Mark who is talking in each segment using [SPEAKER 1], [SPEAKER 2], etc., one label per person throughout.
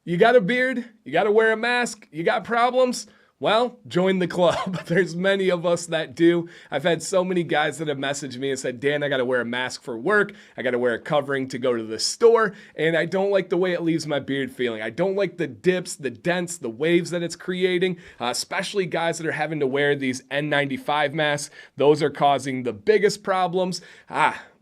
[SPEAKER 1] You got a beard? You got to wear a mask? You got problems? Well, join the club. There's many of us that do. I've had so many guys that have messaged me and said, Dan, I got to wear a mask for work. I got to wear a covering to go to the store. And I don't like the way it leaves my beard feeling. I don't like the dips, the dents, the waves that it's creating, especially guys that are having to wear these N95 masks. Those are causing the biggest problems.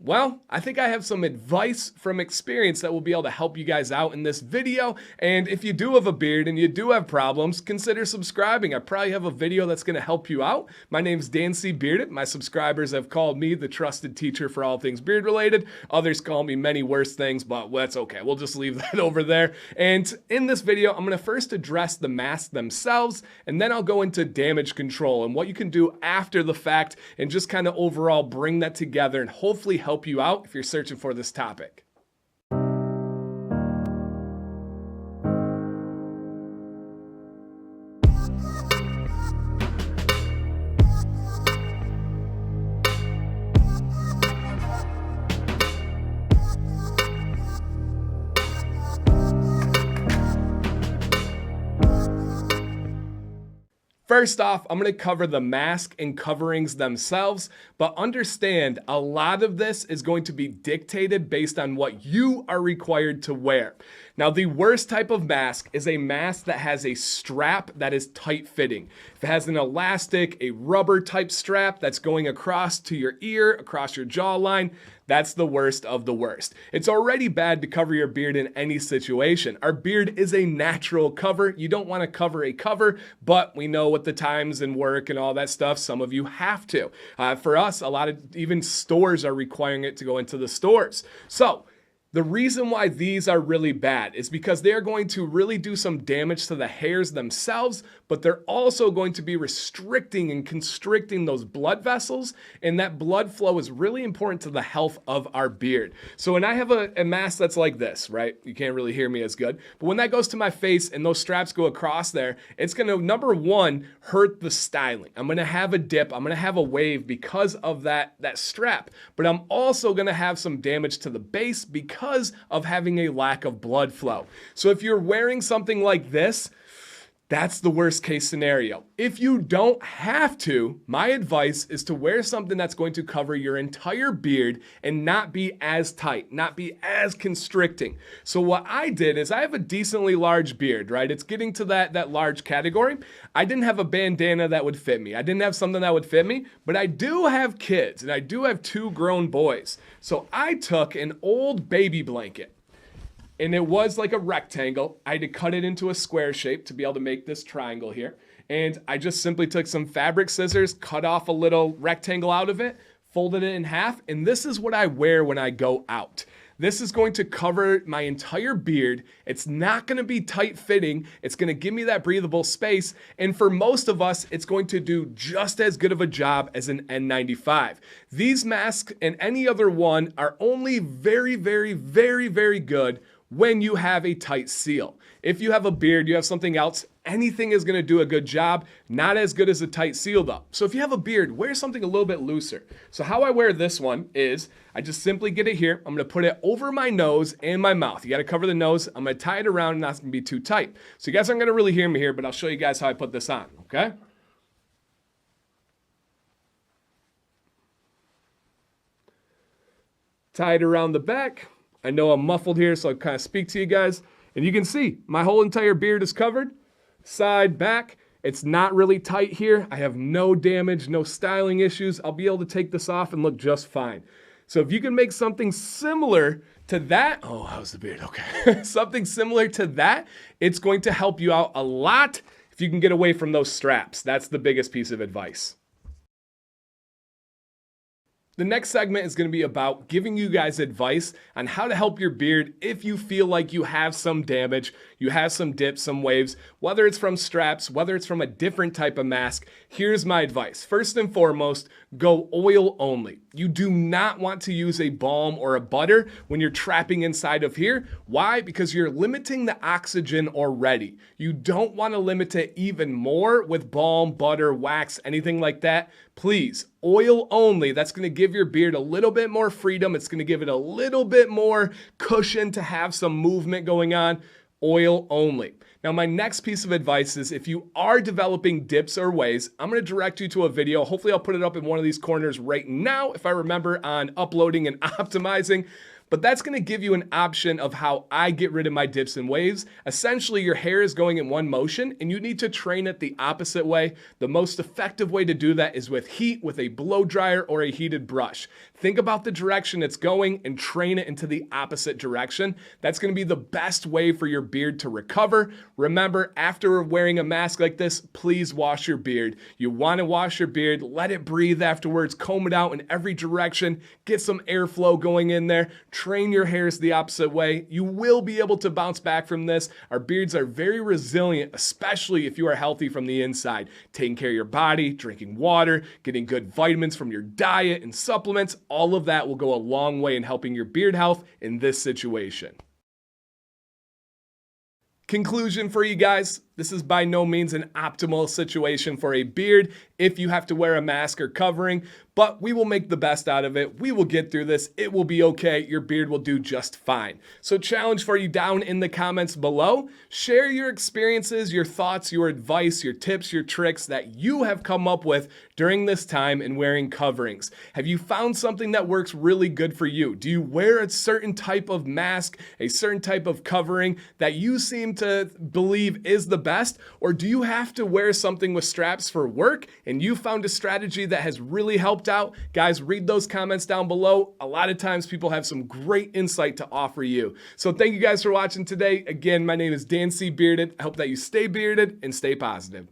[SPEAKER 1] Well, I think I have some advice from experience that will be able to help you guys out in this video. And if you do have a beard and you do have problems, consider subscribing. I probably have a video that's going to help you out. My name's DanCBearded. My subscribers have called me the trusted teacher for all things beard related. Others call me many worse things, but that's okay. We'll just leave that over there. And in this video, I'm going to first address the masks themselves, and then I'll go into damage control and what you can do after the fact and just kind of overall bring that together and hopefully help you out if you're searching for this topic. First off, I'm going to cover the mask and coverings themselves, but understand a lot of this is going to be dictated based on what you are required to wear. Now, the worst type of mask is a mask that has a strap that is tight fitting. If it has an elastic, a rubber type strap that's going across to your ear, across your jawline, that's the worst of the worst. It's already bad to cover your beard in any situation. Our beard is a natural cover. You don't want to cover a cover, but we know with the times and work and all that stuff, some of you have to. For us, a lot of even stores are requiring it to go into the stores. So the reason why these are really bad is because they are going to really do some damage to the hairs themselves, but they're also going to be restricting and constricting those blood vessels, and that blood flow is really important to the health of our beard. So when I have a mask that's like this, right? You can't really hear me as good, but when that goes to my face and those straps go across there, it's going to, number one, hurt the styling. I'm going to have a dip. I'm going to have a wave because of that strap, but I'm also going to have some damage to the base because of having a lack of blood flow. So if you're wearing something like this, that's the worst case scenario. If you don't have to, my advice is to wear something that's going to cover your entire beard and not be as tight, not be as constricting. So what I did is I have a decently large beard, right? It's getting to that large category. I didn't have a bandana that would fit me. I didn't have something that would fit me, but I do have kids and I do have 2 grown boys. So I took an old baby blanket, and it was like a rectangle. I had to cut it into a square shape to be able to make this triangle here. And I just simply took some fabric scissors, cut off a little rectangle out of it, folded it in half, and this is what I wear when I go out. This is going to cover my entire beard. It's not going to be tight fitting. It's going to give me that breathable space. And for most of us, it's going to do just as good of a job as an N95. These masks and any other one are only very, very, very, very good when you have a tight seal. If you have a beard, you have something else, anything is going to do a good job. Not as good as a tight seal though. So if you have a beard, wear something a little bit looser. So how I wear this one is I just simply get it here. I'm going to put it over my nose and my mouth. You got to cover the nose. I'm going to tie it around and not going to be too tight. So you guys aren't going to really hear me here, but I'll show you guys how I put this on, okay? Tie it around the back. I know I'm muffled here, so I'll kind of speak to you guys. And you can see my whole entire beard is covered, side, back. It's not really tight here. I have no damage, no styling issues. I'll be able to take this off and look just fine. So if you can make something similar to that, oh, how's the beard? Okay. Something similar to that, it's going to help you out a lot if you can get away from those straps. That's the biggest piece of advice. The next segment is going to be about giving you guys advice on how to help your beard if you feel like you have some damage, you have some dips, some waves, whether it's from straps, whether it's from a different type of mask. Here's my advice. First and foremost, go oil only. You do not want to use a balm or a butter when you're trapping inside of here. Why? Because you're limiting the oxygen already. You don't want to limit it even more with balm, butter, wax, anything like that. Please, oil only. That's going to give your beard a little bit more freedom. It's going to give it a little bit more cushion to have some movement going on. oil only. Now, my next piece of advice is if you are developing dips or waves, I'm going to direct you to a video. Hopefully I'll put it up in one of these corners right now if I remember on uploading and optimizing. But that's going to give you an option of how I get rid of my dips and waves. Essentially, your hair is going in one motion and you need to train it the opposite way. The most effective way to do that is with heat, with a blow dryer or a heated brush. Think about the direction it's going and train it into the opposite direction. That's going to be the best way for your beard to recover. Remember, after wearing a mask like this, please wash your beard. You want to wash your beard, let it breathe afterwards, comb it out in every direction, get some airflow going in there. Train your hairs the opposite way. You will be able to bounce back from this. Our beards are very resilient, especially if you are healthy from the inside. Taking care of your body, drinking water, getting good vitamins from your diet and supplements, all of that will go a long way in helping your beard health in this situation. Conclusion for you guys, this is by no means an optimal situation for a beard if you have to wear a mask or covering, but we will make the best out of it. We will get through this. It will be okay. Your beard will do just fine. So challenge for you down in the comments below. Share your experiences, your thoughts, your advice, your tips, your tricks that you have come up with during this time in wearing coverings. Have you found something that works really good for you? Do you wear a certain type of mask, a certain type of covering that you seem to believe is the best? Or do you have to wear something with straps for work and you found a strategy that has really helped out? Guys, read those comments down below. A lot of times people have some great insight to offer you. So thank you guys for watching today. Again, my name is DanCBearded. I hope that you stay bearded and stay positive.